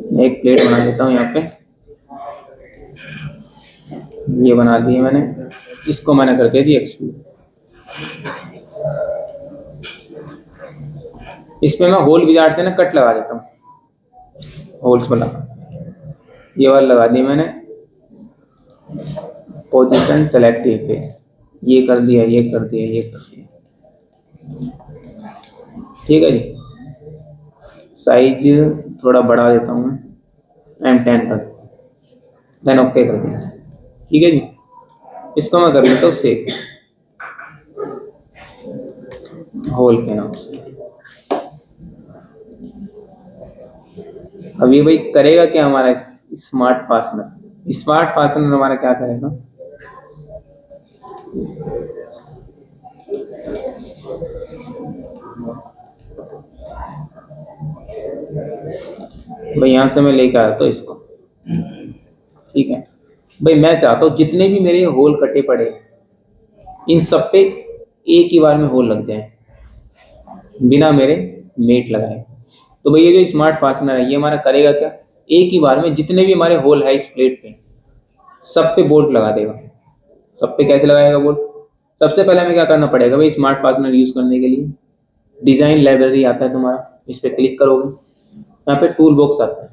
मैं एक प्लेट बना देता हूँ यहाँ पे, ये बना दी है मैंने, इसको मैंने कर दिया जी एक्सट्रूड। इसमें मैं होल विजार्ड से ना कट लगा देता हूँ, होल्स वाला, ये वाला लगा दिया मैंने। पोजीशन सेलेक्टिव फेस, ये कर दिया, ये कर दिया, ये कर दिया, ठीक है जी। साइज थोड़ा बढ़ा देता हूँ मैं, M10 कर, देन ओके कर दिया, ठीक है जी। इसको मैं कर लेता हूँ सेव, होल के नाम से। अब ये भाई करेगा क्या हमारा स्मार्ट फास्टनर? स्मार्ट फास्टनर हमारा क्या करेगा, भाई यहां से मैं लेकर आया तो इसको, ठीक है भाई। मैं चाहता हूँ जितने भी मेरे होल कटे पड़े, इन सब पे एक ही बार में होल लग जाए बिना मेरे मेट लगाए। तो भाई ये जो स्मार्ट फास्टनर है, ये हमारा करेगा क्या, एक ही बार में जितने भी हमारे होल है इस प्लेट पे, सब पे बोल्ट लगा देगा। सब पे कैसे लगाएगा बोल्ट? सबसे पहले हमें क्या करना पड़ेगा भाई स्मार्ट फास्टनर यूज करने के लिए? डिजाइन लाइब्रेरी आता है तुम्हारा, इस पे क्लिक करोगे, यहाँ पे टूल बॉक्स आता है,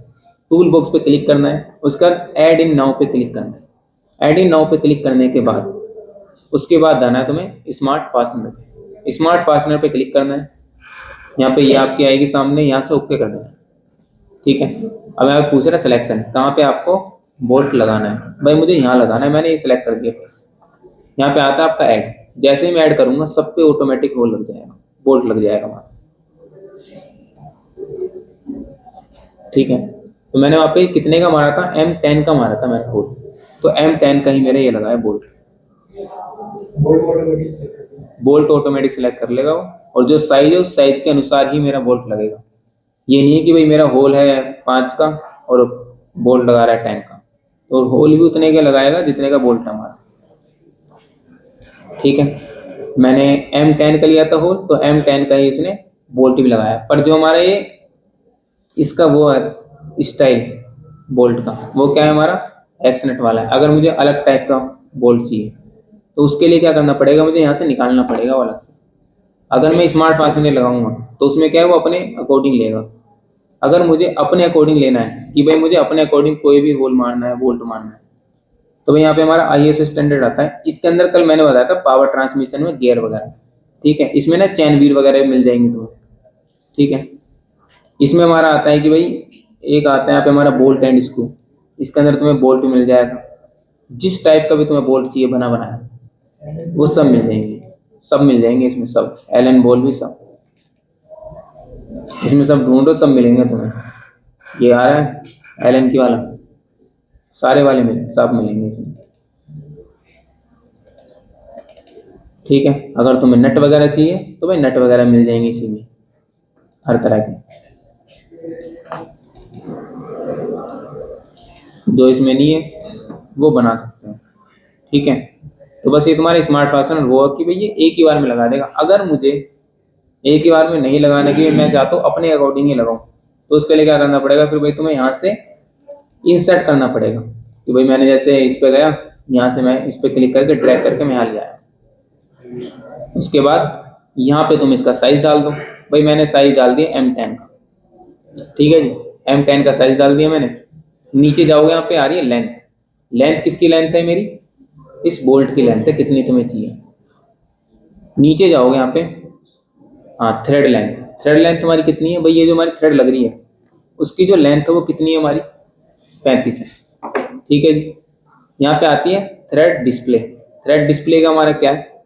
टूल बॉक्स पे क्लिक करना है, उसका ऐड इन नाउ पे क्लिक करना है। ऐड इन नाउ पे क्लिक करने के बाद उसके बाद जाना है तुम्हें स्मार्ट फास्टनर, स्मार्ट फास्टनर पे क्लिक करना है। यहाँ पे ये आपकी आएगी सामने, यहाँ से ओके कर देना है, ठीक है। अब यहाँ पूछ रहा है सिलेक्शन, कहाँ पे आपको बोल्ट लगाना है? भाई मुझे यहाँ लगाना है, मैंने ये सिलेक्ट कर दिया फर्स्ट। यहाँ पे आता है आपका ऐड, जैसे ही मैं ऐड करूंगा सब पे ऑटोमेटिक होल लग जाएगा, बोल्ट लग जाएगा वहाँ, ठीक है। तो मैंने वहाँ पे कितने का मारा था, M10 का मारा था मैंने होल, तो M10 का ही मेरे ये लगा है बोल्ट। बोल्ट ऑटोमेटिक सेलेक्ट कर लेगा वो, और जो साइज है उस साइज के अनुसार ही मेरा बोल्ट लगेगा। ये नहीं है कि भाई मेरा होल है 5 का और बोल्ट लगा रहा है 10 का, तो होल भी उतने का लगाएगा जितने का बोल्ट है हमारा, ठीक है। मैंने M10 का लिया था होल, तो M10 का ही इसने बोल्ट भी लगाया। पर जो हमारा ये इसका वो है स्टाइल बोल्ट का, वो क्या है हमारा एक्स नट वाला है। अगर मुझे अलग टाइप का बोल्ट चाहिए तो उसके लिए क्या करना पड़ेगा, मुझे यहाँ से निकालना पड़ेगा वो अलग से। अगर मैं स्मार्ट फास्टनर लगाऊंगा तो उसमें क्या है, वो अपने अकॉर्डिंग लेगा। अगर मुझे अपने अकॉर्डिंग लेना है कि भाई मुझे अपने अकॉर्डिंग कोई भी होल मारना है, बोल्ट मारना है, तो भाई यहाँ पे हमारा ISO स्टैंडर्ड आता है। इसके अंदर कल मैंने बताया था पावर ट्रांसमिशन में गियर वगैरह, ठीक है। इसमें ना चैन व्हील वगैरह मिल जाएंगे तुम्हें, ठीक है। इसमें हमारा आता है कि भाई एक आता है यहाँ पे हमारा बोल्ट एंड स्क्रू, इसके अंदर तुम्हें बोल्ट मिल जाएगा, जिस टाइप का भी तुम्हें बोल्ट चाहिए बना बनाया वो सब मिल जाएंगे, सब मिल जाएंगे इसमें, सब एलन बोल भी सब इसमें, सब ढूंढो सब मिलेंगे तुम्हें। ये आ रहा है एलन की वाला, सारे वाले मिले, सब मिलेंगे इसमें, ठीक है। अगर तुम्हें नट वगैरह चाहिए तो भाई नट वगैरह मिल जाएंगे इसी में, हर तरह के, जो इसमें नहीं है वो बना सकते हो, ठीक है। तो बस ये तुम्हारे स्मार्ट फास्टनर वो कि भाई ये एक ही बार में लगा देगा। अगर मुझे एक ही बार में नहीं लगाने की, मैं चाहता हूँ अपने अकॉर्डिंग ही लगाऊं, तो उसके लिए क्या करना पड़ेगा, फिर भाई तुम्हें यहाँ से इंसर्ट करना पड़ेगा कि भाई मैंने जैसे इस पे गया, यहाँ से मैं इस पे क्लिक करके ड्रैग करके मैं यहाँ ले आया। उसके बाद यहाँ पे तुम इसका साइज डाल दो। भाई मैंने साइज डाल दिया M10 का, ठीक है जी, M10 का साइज डाल दिया मैंने। नीचे जाओगे, यहाँ पे आ रही है लेंथ, लेंथ किसकी लेंथ है मेरी, इस बोल्ट की लेंथ है, कितनी तुम्हें चाहिए। नीचे जाओगे यहाँ पे, हाँ थ्रेड लेंथ, थ्रेड लेंथ तुम्हारी कितनी है भाई, ये जो हमारी थ्रेड लग रही है उसकी जो लेंथ है वो कितनी है हमारी, 35 है, ठीक है जी। यहाँ पे आती है थ्रेड डिस्प्ले। थ्रेड डिस्प्ले का हमारा क्या है,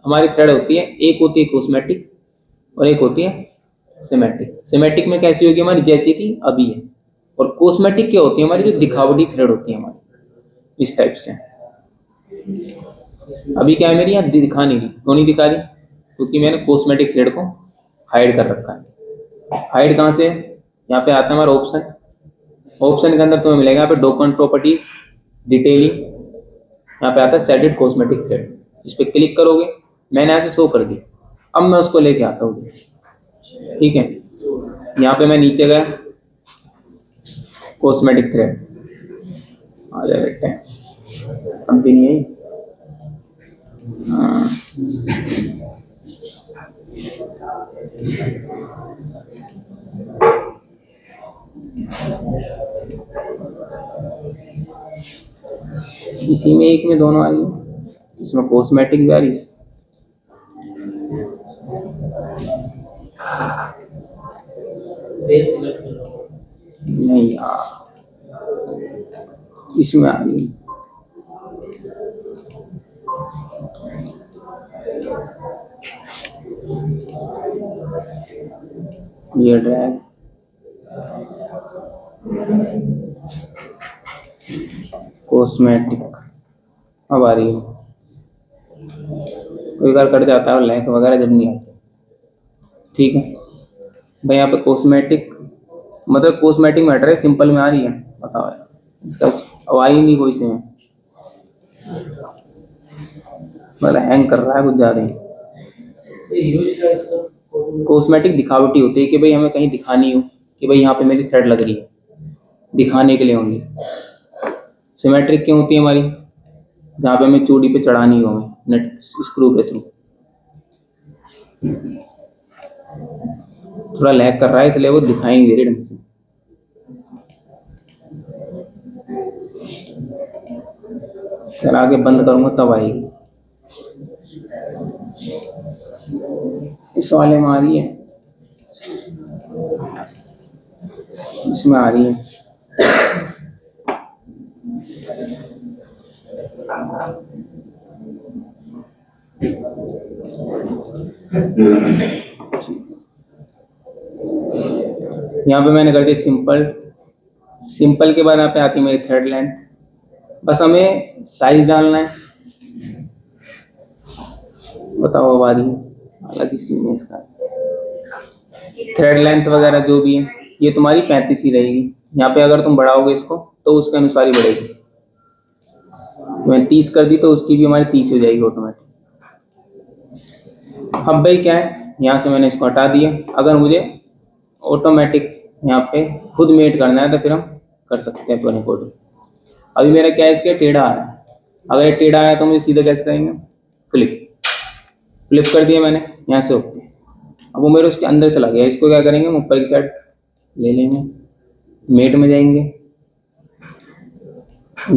हमारी थ्रेड होती है, एक होती है कॉस्मेटिक और एक होती है सिमेट्रिक। सिमेट्रिक में कैसी होगी हमारी, जैसी कि अभी है, और कॉस्मेटिक क्या होती है हमारी, जो दिखावटी थ्रेड होती है हमारी, इस टाइप से। अभी क्या है मेरी यहाँ दिखा नहीं रही, क्यों नहीं दिखा रही, क्योंकि मैंने कॉस्मेटिक थ्रेड को हाइड कर रखा है। हाइड कहाँ से, यहाँ पे आता है हमारा ऑप्शन, ऑप्शन के अंदर तुम्हें मिलेगा यहाँ पे डॉक्यूमेंट प्रॉपर्टीज डिटेलिंग, यहाँ पे आता है सेट इट कॉस्मेटिक थ्रेड, इस पर क्लिक करोगे, मैंने यहाँ से शो कर दी। अब मैं उसको लेके आता हूँ, ठीक है। यहाँ पे मैं नीचे गया, कॉस्मेटिक थ्रेड आ जाए बेटे, अब भी नहीं आई। हाँ इसी में एक में दोनों आ रही है, इसमें कॉस्मेटिक भी आ रही है। नहीं यार, इसमें आ रही है। ये ड्रैग कॉस्मेटिक अब आ रही है। कोई बार कट जाता है और लैक वगैरह जब नहीं आती। ठीक है भाई, यहाँ पे कॉस्मेटिक मतलब कॉस्मेटिक मैटर है, सिंपल में आ रही है। बताओ यार, इसका अब आई नहीं कोई से, मतलब हैंग कर रहा है कुछ ज़्यादा ही। कॉस्मेटिक दिखावटी होती है कि भाई हमें कहीं दिखानी हो कि भाई यहाँ पे मेरी थ्रेड लग रही है, दिखाने के लिए होंगी। सिमेट्रिक क्यों होती है हमारी, जहाँ पे हमें चूड़ी पे चढ़ानी हो हमें नेट स्क्रू के थ्रू। थोड़ा लैग कर रहा है इसलिए वो दिखाई नहीं दे रही ढंग से। चल आगे बंद करूंगा तब आएगी। इस वाले में आ रही है, इसमें आ रही है। यहाँ पे मैंने कर दिया सिंपल। सिंपल के बाद यहाँ पे आती है मेरी थ्रेड लेंथ। बस हमें साइज डालना है। बताओ अब आ रही है अलग ही सीन है इसका। थ्रेड लेंथ वगैरह जो भी है ये तुम्हारी 35 ही रहेगी। यहाँ पे अगर तुम बढ़ाओगे इसको तो उसके अनुसार ही बढ़ेगी। मैंने 30 कर दी तो उसकी भी हमारी 30 हो जाएगी ऑटोमेटिक। अब भाई क्या है, यहाँ से मैंने इसको हटा दिया। अगर मुझे ऑटोमेटिक यहाँ पे खुद मेट करना है तो फिर हम कर सकते हैं अपने अकॉर्डिंग। अभी मेरा क्या है, इसके टेढ़ा आया है। अगर ये टेढ़ा आया तो मुझे सीधा कैसे करेंगे, फ्लिप। फ्लिप कर दिया मैंने यहाँ से, ओके। अब वो मेरे उसके अंदर चला गया। इसको क्या करेंगे, हम ऊपर की साइड ले लेंगे, मेट में जाएंगे।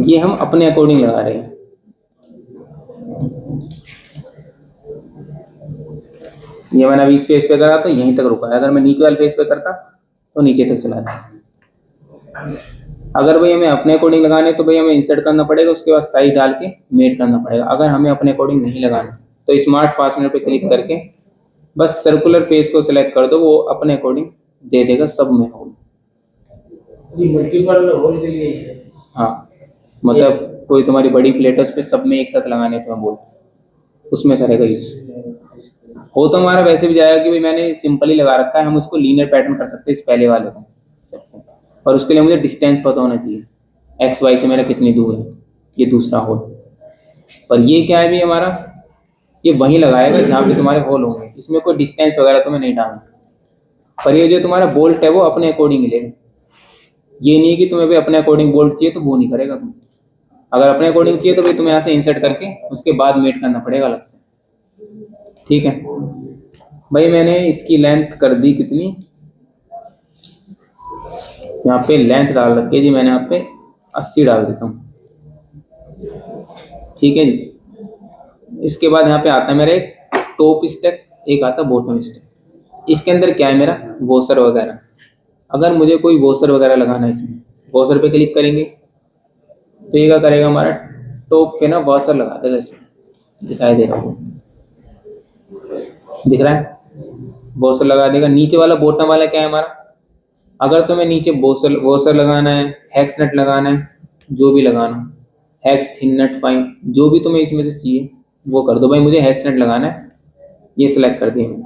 ये हम अपने अकॉर्डिंग लगा रहे हैं। ये मैंने अभी इस पेज पे करा तो यहीं तक रुका है। अगर मैं नीचे वाले पेज पे करता तो नीचे तक चला जाता। अगर भाई हमें अपने अकॉर्डिंग लगाने तो भाई हमें इंसर्ट करना पड़ेगा, उसके बाद साइज डाल के मेट करना पड़ेगा। अगर हमें अपने अकॉर्डिंग नहीं लगाना तो स्मार्ट फास्टनर पे क्लिक करके बस सर्कुलर पेज को सिलेक्ट कर दो, वो अपने अकॉर्डिंग दे देगा सब में होल। मल्टीपल होल के लिए, हाँ मतलब कोई तुम्हारी बड़ी प्लेट है उस पर सब में एक साथ लगाने तो मैं बोल उसमें करेगा यूज। हो तो हमारा वैसे भी जाएगा कि भाई मैंने सिंपल ही लगा रखा है, हम उसको लीनियर पैटर्न कर सकते हैं इस पहले वाले को। और उसके लिए मुझे डिस्टेंस पता होना चाहिए, एक्स वाई से मेरा कितनी दूर है ये दूसरा होल। पर ये क्या है भी हमारा, ये वहीं लगाएगा जहाँ पे तुम्हारे होल होंगे। इसमें कोई डिस्टेंस वगैरह तुम्हें नहीं डालना। पर ये जो तुम्हारा बोल्ट है वो अपने अकॉर्डिंग लेगा। ये नहीं कि तुम्हें भी अपने अकॉर्डिंग बोल्ट चाहिए तो वो नहीं करेगा तुम। अगर अपने अकॉर्डिंग चाहिए तो भाई तुम्हें यहाँ से इंसर्ट करके उसके बाद मेट करना पड़ेगा अलग से। ठीक है भाई, मैंने इसकी लेंथ कर दी कितनी, यहाँ पे लेंथ डाल रखी है जी मैंने, यहाँ पे 80 डाल देता हूँ। ठीक है जी। इसके बाद यहाँ पे आता है मेरा एक टॉप स्टेक, एक आता है बॉटम स्टेक। इसके अंदर क्या है मेरा, वॉशर वगैरह। अगर मुझे कोई वॉशर वगैरह लगाना है इसमें, वॉशर पे क्लिक करेंगे तो ये क्या करेगा, हमारा टॉप पे ना वॉशर लगा देगा। इसमें दिखाई दे रहा है, दिख रहा है, वॉशर लगा देगा। नीचे वाला बॉटम वाला क्या है हमारा, अगर तुम्हें नीचे वॉशर लगाना है, हेक्स नट लगाना है, जो भी लगाना, हेक्स थिन नट फाइन, जो भी तुम्हें इसमें से चाहिए वो कर दो। भाई मुझे हेक्स नट लगाना है, ये सिलेक्ट कर दिया मैंने,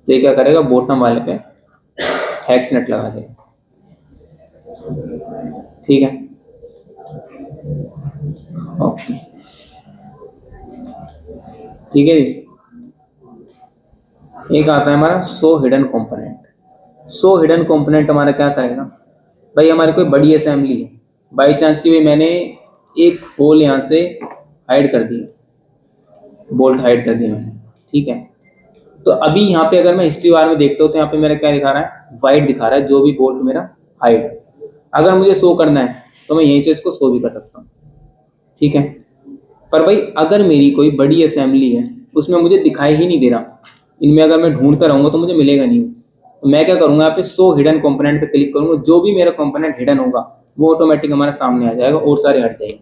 तो ये क्या करेगा, बॉटम वाले पे हेक्स नट लगा देगा। ठीक है, ओके, ठीक है जी। एक आता है हमारा show hidden component. Show hidden component हमारा क्या करेगा, भाई हमारी कोई बड़ी असेंबली है, बाई चांस की भाई मैंने एक होल यहाँ से हाइड कर दिया, बोल्ट हाइड कर दिया मैंने, ठीक है। तो अभी यहाँ पे अगर मैं हिस्ट्री बार में देखता हूँ तो यहाँ पे मेरा क्या दिखा रहा है, वाइट दिखा रहा है, जो भी बोल्ट मेरा हाइड। अगर मुझे शो करना है तो मैं यहीं से इसको शो भी कर सकता हूँ, ठीक है। पर भाई अगर मेरी कोई बड़ी असेंबली है उसमें मुझे दिखाई ही नहीं दे रहा, इनमें अगर मैं ढूंढता रहूंगा तो मुझे मिलेगा नहीं, तो मैं क्या करूंगा, यहाँ पे शो हिडन कंपोनेंट पे क्लिक करूंगा, जो भी मेरा कंपोनेंट हिडन होगा वो ऑटोमेटिक हमारे सामने आ जाएगा और सारे हट जाएंगे।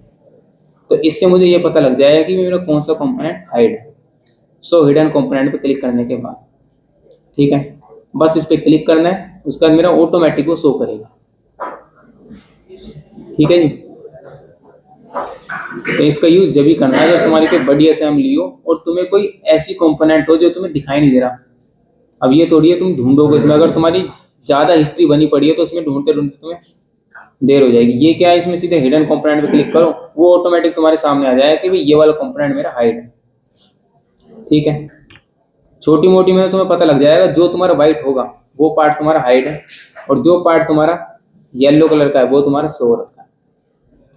तो इससे मुझे ये पता लग जाएगा कि मेरा कौन सा कंपोनेंट हाइड है, शो हिडन कंपोनेंट पे क्लिक करने के बाद, ठीक है। बस इस पे क्लिक करना है, उसके बाद मेरा ऑटोमेटिक वो शो करेगा, ठीक है जी। तो इसका यूज जब भी करना है जब तुम्हारी कोई बड़ी असेंबली हो और तुम्हें कोई ऐसी कंपोनेंट हो जो तुम्हें दिखाई नहीं दे रहा। अब ये थोड़ी है तुम ढूंढोगे इसमें, अगर तुम्हारी ज्यादा हिस्ट्री बनी पड़ी है तो उसमें ढूंढते ढूंढते तुम्हें देर हो जाएगी। ये क्या है, इसमें सीधे हिडन कंपोनेंट पे क्लिक करो, वो ऑटोमेटिक तुम्हारे सामने आ जाएगा कि भाई ये वाला कंपोनेंट मेरा हाइड है, ठीक है। छोटी मोटी में तुम्हें पता लग जाएगा, जो तुम्हारा व्हाइट होगा वो पार्ट तुम्हारा हाइड है, और जो पार्ट तुम्हारा येलो कलर का है वो तुम्हारा शो रखा है,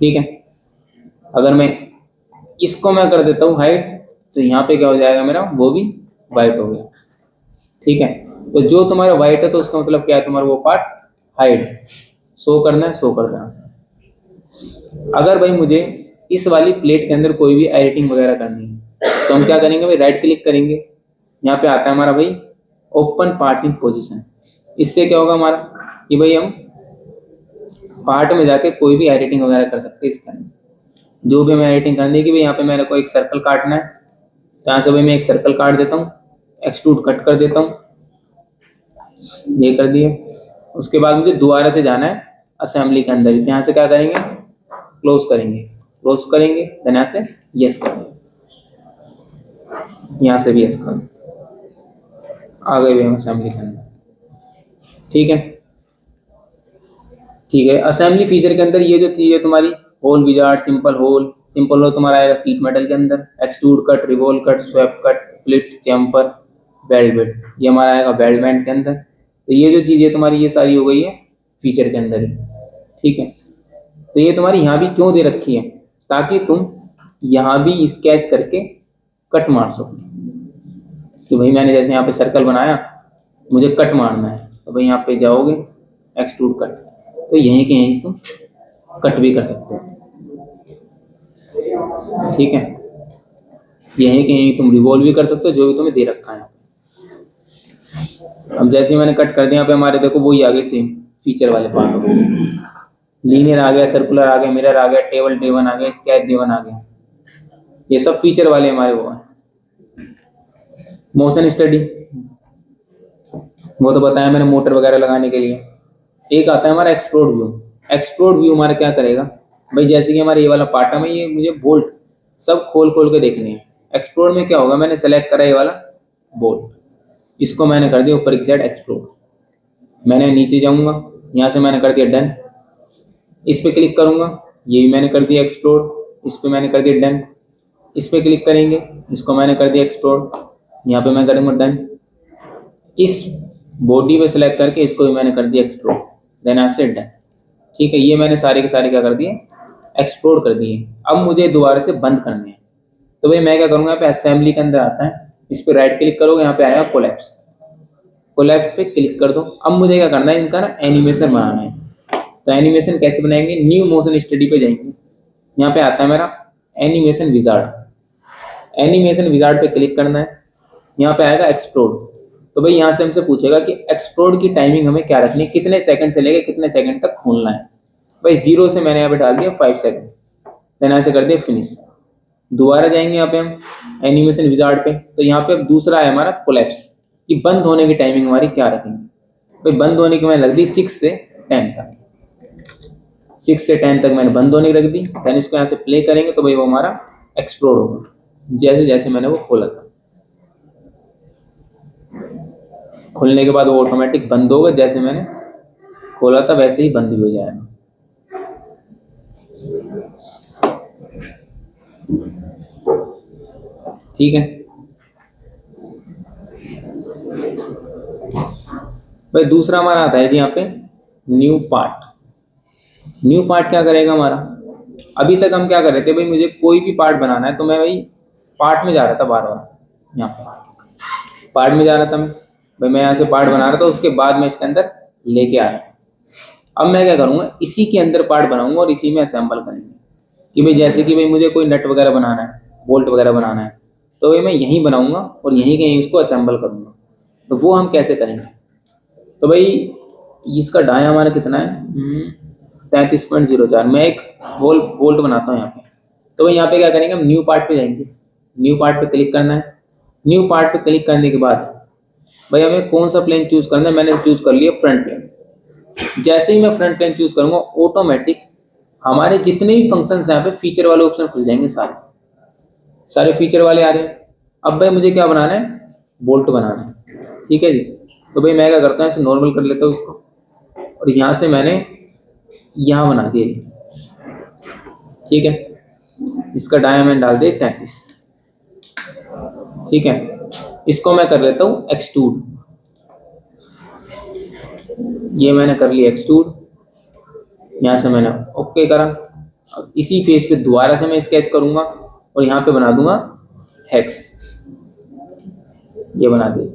ठीक है। अगर मैं इसको मैं कर देता हूँ हाइड तो यहाँ पे क्या हो जाएगा मेरा, वो भी वाइट हो गया, ठीक है। तो जो तुम्हारा वाइट है तो उसका मतलब क्या है, तुम्हारा वो पार्ट हाइड, शो करना है, शो कर देना। अगर भाई मुझे इस वाली प्लेट के अंदर कोई भी एडिटिंग वगैरह करनी है तो हम क्या करेंगे भाई, राइट क्लिक करेंगे, यहाँ पे आता है हमारा भाई ओपन पार्ट इन पोजीशन। इससे क्या होगा हमारा कि भाई हम पार्ट में जाके कोई भी एडिटिंग वगैरह कर सकते हैं इसके अंदर। जो भी मैं एडिटिंग करनी है कि भाई यहाँ पे मेरे को एक सर्कल काटना है, तो यहाँ से भाई मैं एक सर्कल काट देता हूँ, एक्सट्रूड कट कर देता हूँ, ये कर दिए। उसके बाद मुझे दोबारा से जाना है असेंबली के अंदर, यहाँ से क्या करेंगे, क्लोज करेंगे, क्लोज करेंगे, देन यहाँ से यस करेंगे, यहाँ से भी यस करेंगे, आ गए हम असेंबली के अंदर, ठीक है। ठीक है, असेंबली फीचर के अंदर ये जो चीज है तुम्हारी, hole wizard, simple hole, simple hole तुम्हारा आएगा सीट मेटल के अंदर, extrude cut, revolve cut, swept cut, flip, chamfer, weld bead, ये हमारा आएगा वेल्ड बैंड के अंदर। तो ये जो चीज़ है तुम्हारी ये सारी हो गई है फीचर के अंदर ही, ठीक है। तो ये तुम्हारी यहाँ भी क्यों दे रखी है, ताकि तुम यहाँ भी स्केच करके कट मार सको, कि भाई मैंने जैसे यहाँ पे सर्कल बनाया, मुझे कट मारना है, तो भाई यहाँ पे जाओगे एक्सट्रूड कट, तो यहीं के यहीं तुम कट भी कर सकते हो, ठीक है। यहीं के यहीं तुम रिवॉल्व भी कर सकते हो, जो भी तुम्हें दे रखा है। अब जैसे मैंने कट कर दिया पे हमारे देखो वही आ गए सेम फीचर वाले पार्ट हो गए, लीनियर आ गया, सर्कुलर आ गया, मिरर आ गया, टेबल ड्रिवन आ गया, स्केच ड्रिवन आ गया, ये सब फीचर वाले हमारे वो हैं। मोशन स्टडी वो तो बताया मैंने मोटर वगैरह लगाने के लिए। एक आता है हमारा एक्सप्लोड व्यू। एक्सप्लोड व्यू हमारा क्या करेगा भाई, जैसे कि हमारा ये वाला पार्ट है, ये मुझे बोल्ट सब खोल खोल के देखने हैं। एक्सप्लोड में क्या होगा, मैंने सेलेक्ट करा ये वाला बोल्ट, इसको मैंने कर दिया ऊपर की साइड एक्सप्लोड, मैंने नीचे जाऊंगा, यहाँ से मैंने कर दिया डन, इस पे क्लिक करूंगा, ये भी मैंने कर दिया एक्सप्लोड, इस पे मैंने कर दिया डन, इस पे क्लिक करेंगे, इसको मैंने कर दिया एक्सप्लोड, यहाँ पे मैं करूंगा डन, इस बॉडी पे सेलेक्ट करके इसको भी मैंने कर दिया एक्सप्लोड, देन यहाँ से डन, ठीक है। ये मैंने सारे के सारे क्या कर दिए, एक्सप्लोड कर दिए। अब मुझे दोबारा से बंद करने हैं, तो भाई मैं क्या करूंगा, यहाँ पे असेंबली के अंदर आता है, इस पे राइट क्लिक करोगे, यहाँ पे आएगा कोलैप्स, कोलैप्स पे क्लिक कर दो। अब मुझे क्या करना है, इनका ना एनिमेशन बनाना है। तो एनिमेशन कैसे बनाएंगे, न्यू मोशन स्टडी पे जाएंगे, यहाँ पे आता है मेरा एनिमेशन विजार्ड, एनिमेशन विजार्ड पे क्लिक करना है, यहाँ पे आएगा एक्सप्लोड। तो भाई यहाँ से हमसे पूछेगा कि एक्सप्लोड की टाइमिंग हमें क्या रखनी है, कितने सेकंड से लेके कितने सेकंड तक खोलना है। भाई 0 से मैंने यहाँ पे डाल दिया 5 सेकंड, देन यहाँ से कर दिया फिनिश। दोबारा जाएंगे यहाँ पे हम एनिमेशन विजार्ड पे, तो यहाँ पे अब दूसरा है हमारा कोलैप्स, कि बंद होने की टाइमिंग हमारी क्या रखेंगे। भाई बंद होने की मैंने रख दी 6 से 10 तक, 6 से 10 तक मैंने बंद होने की रख दी। देन इसको यहाँ से प्ले करेंगे तो भाई वो हमारा एक्सप्लोड होगा, जैसे जैसे मैंने वो खोला था। खुलने के बाद वो ऑटोमेटिक बंद होगा, जैसे मैंने खोला था वैसे ही बंद भी हो जाएगा। ठीक है भाई, दूसरा हमारा आता है जी यहाँ पे न्यू पार्ट। न्यू पार्ट क्या करेगा हमारा, अभी तक हम क्या कर रहे थे भाई, मुझे कोई भी पार्ट बनाना है तो मैं भाई पार्ट में जा रहा था बार बार, यहाँ पे पार्ट में जा रहा था मैं भाई, मैं यहाँ से पार्ट बना रहा था, उसके बाद मैं इसके अंदर लेके आ रहा। अब मैं क्या करूँगा, इसी के अंदर पार्ट बनाऊंगा और इसी में असेंबल करेंगे कि भाई जैसे कि भाई मुझे कोई नट वगैरह बनाना है, बोल्ट वगैरह बनाना है, तो भाई मैं यहीं बनाऊंगा और यहीं कहीं उसको असेंबल करूंगा। तो वो हम कैसे करेंगे, तो भाई इसका डाया हमारा कितना है, 33.04। मैं एक होल बोल्ट बनाता हूँ यहाँ पे। तो भाई यहाँ पे क्या करेंगे, हम न्यू पार्ट पे जाएंगे, न्यू पार्ट पे क्लिक करना है। न्यू पार्ट पे क्लिक करने के बाद भाई हमें कौन सा प्लेन चूज करना है, मैंने चूज कर लिया फ्रंट प्लेन। जैसे ही मैं फ्रंट प्लेन चूज करूंगा ऑटोमेटिक हमारे जितने भी फंक्शन यहाँ पे फीचर वाले ऑप्शन खुल जाएंगे, सारे सारे फीचर वाले आ रहे हैं। अब भाई मुझे क्या बनाना है, बोल्ट बनाना है, ठीक है जी। तो भाई मैं क्या करता हूँ, इसे नॉर्मल कर लेता हूँ इसको, और यहाँ से मैंने यहाँ बना दिया, ठीक है। इसका डायमीटर डाल दे 33, ठीक है। इसको मैं कर लेता हूँ एक्सट्रूड, ये मैंने कर लिया एक्सट्रूड, यहाँ से मैंने ओके करा। अब इसी फेस पे दोबारा से मैं स्केच करूंगा और यहाँ पे बना दूंगा हेक्स, ये बना दे।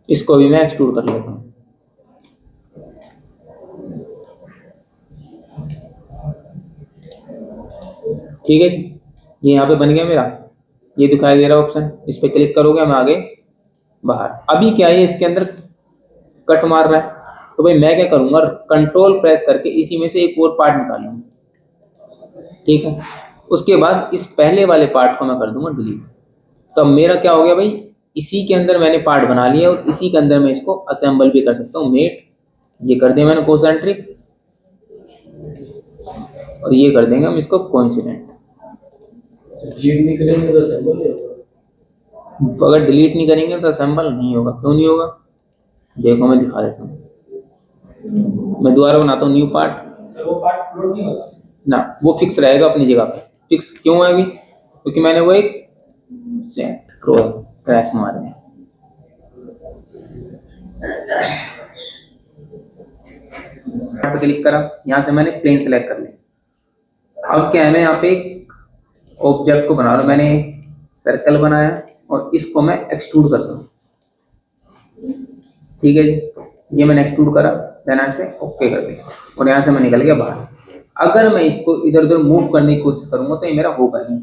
इसको भी मैं एक्सट्रूड कर लेता हूँ, ठीक है जी। ये यहाँ पे बन गया मेरा, ये दिखाई दे रहा ऑप्शन, इस पे क्लिक करोगे हम आगे बाहर। अभी क्या है, इसके अंदर कट मार रहा है, तो भाई मैं क्या करूंगा, कंट्रोल प्रेस करके इसी में से एक और पार्ट निकालूंगा, ठीक है। उसके बाद इस पहले वाले पार्ट को मैं कर दूंगा डिलीट। तो अब मेरा क्या हो गया भाई, इसी के अंदर मैंने पार्ट बना लिया और इसी के अंदर मैं इसको असेंबल भी कर सकता हूँ। मेट ये कर दिया मैंने कोसेंट्रिक, और ये कर देंगे हम इसको कोइंसिडेंट। डिलीट नहीं करेंगे तो असेंबल नहीं होगा। अगर डिलीट नहीं करेंगे तो असेंबल नहीं होगा, क्यों नहीं होगा, देखो मैं दिखा देता हूँ। मैं दोबारा बनाता हूँ न्यू पार्ट, वो पार्ट फ्लोट नहीं होगा ना वो फिक्स रहेगा अपनी जगह पे। फिक्स क्यों है अभी, क्योंकि मैंने वो एक सेट क्रैश मारे हैं। पे क्लिक करा, यहाँ से मैंने प्लेन सेलेक्ट कर लिया। अब क्या है, मैं यहाँ पे एक ऑब्जेक्ट को बना रहा हूँ, मैंने सर्कल बनाया और इसको मैं एक्सट्रूड करता हूँ, ठीक है जी। ये मैंने एक्सट्रूड करा, देन से ओके कर दिया और यहाँ से मैं निकल गया बाहर। अगर मैं इसको इधर उधर मूव करने की कोशिश करूंगा तो ये मेरा होगा नहीं,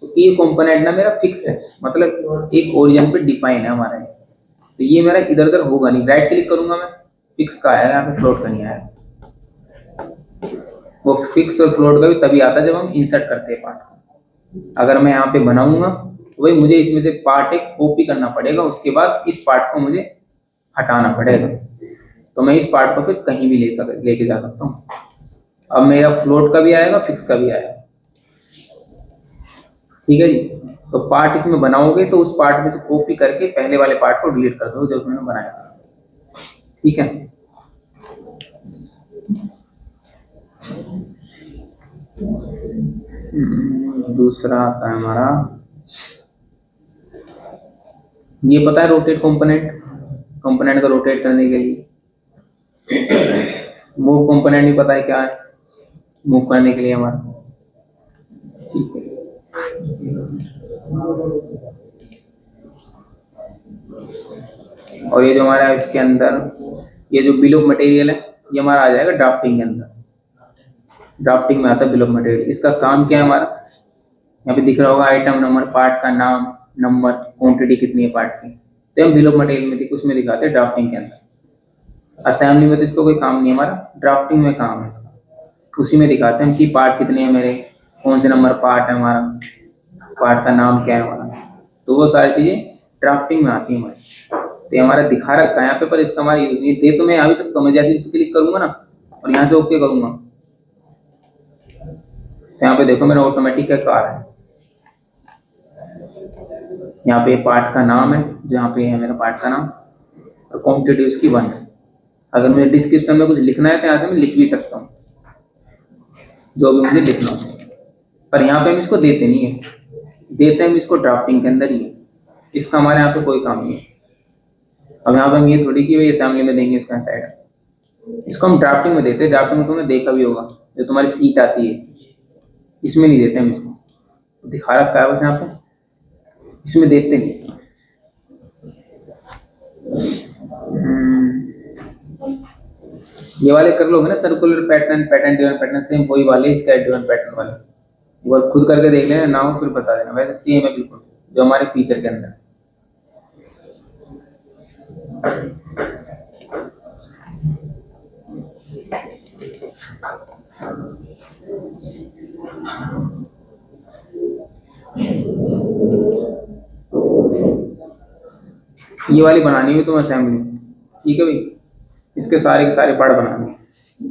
तो ये कंपोनेंट ना मेरा फिक्स है, मतलब एक ओरिजिन पे डिफाइन है हमारा, तो ये मेरा इधर उधर होगा नहीं। राइट क्लिक करूंगा मैं, फिक्स का आएगा, यहाँ पे फ्लोट का नहीं आएगा। वो फिक्स और फ्लोट का भी तभी आता है जब हम इंसर्ट करते हैं पार्ट को। अगर मैं यहाँ पे बनाऊंगा तो भाई मुझे इसमें से पार्ट एक कॉपी करना पड़ेगा, उसके बाद इस पार्ट को मुझे हटाना पड़ेगा, तो मैं इस पार्ट को फिर कहीं भी लेके जा सकता हूँ। अब मेरा फ्लोट का भी आएगा, फिक्स का भी आएगा, ठीक है जी। तो पार्ट इसमें बनाओगे तो उस पार्ट में से कॉपी करके पहले वाले पार्ट को डिलीट कर दो जो तुमने बनाया, ठीक है। दूसरा आता है हमारा, ये पता है रोटेट कंपोनेंट, कंपोनेंट को रोटेट करने के लिए। मूव कंपोनेंट नहीं पता है क्या है, मूव करने के लिए हमारा, ठीक है। और ये जो हमारा है इसके अंदर, ये जो बिल ऑफ मटेरियल है ये हमारा आ जाएगा ड्राफ्टिंग के अंदर। ड्राफ्टिंग में आता है बिल ऑफ मटेरियल। इसका काम क्या है हमारा, यहाँ पे दिख रहा होगा आइटम नंबर, पार्ट का नाम, नंबर, क्वांटिटी कितनी है पार्ट की, तो हम बिल ऑफ मटेरियल में उसमें दिखाते हैं ड्राफ्टिंग के अंदर। असेंबली में तो इसको कोई काम नहीं है हमारा, ड्राफ्टिंग में काम है, उसी में दिखाते हैं कि पार्ट कितने हैं मेरे, कौन से नंबर पार्ट है हमारा, पार्ट का नाम क्या है हमारा, तो वो सारी चीजें ड्राफ्टिंग में आती है हमारी। तो हमारा दिखा रखा है यहाँ पे, पर इसका हमारा यूज नहीं दे। तो मैं आ भी सकता हूँ, मैं जैसे इस पर क्लिक करूंगा ना और यहाँ से ओके करूंगा, तो यहाँ पे देखो मेरा ऑटोमेटिक का कार है, यहाँ पे पार्ट का नाम है, जहाँ पे है मेरा पार्ट का नाम, और क्वांटिटी उसकी 1 है। अगर मुझे डिस्क्रिप्शन में कुछ लिखना है तो यहाँ से मैं लिख भी सकता हूँ जो भी मुझे लिखना हो, पर यहाँ पे हम इसको देते नहीं है, देते हैं हम इसको ड्राफ्टिंग के अंदर ही है, इसका हमारे यहाँ पे कोई काम नहीं है। अब यहाँ पे हम ये थोड़ी कि भाई असेंबली में देंगे इसका साइड, इसको हम ड्राफ्टिंग में देते हैं। ड्राफ्टिंग में तुमने देखा भी होगा, जो तुम्हारी सीट आती है, इसमें नहीं देते हम इसको। दिखा रखा है बस यहाँ पे, इसमें देते नहीं। ये वाले कर लोगे ना, circular pattern, pattern driven pattern, same वही वाले स्क्वायर ड्रिवन पैटर्न वाले। एक बार खुद करके देख लेना, ना हो फिर बता देना। वैसे सेम है बिल्कुल, जो हमारे फीचर के अंदर। ये वाली बनानी है तुम्हें असेंबली, ठीक है भाई। इसके सारे के सारे पार्ट बनाने हैं।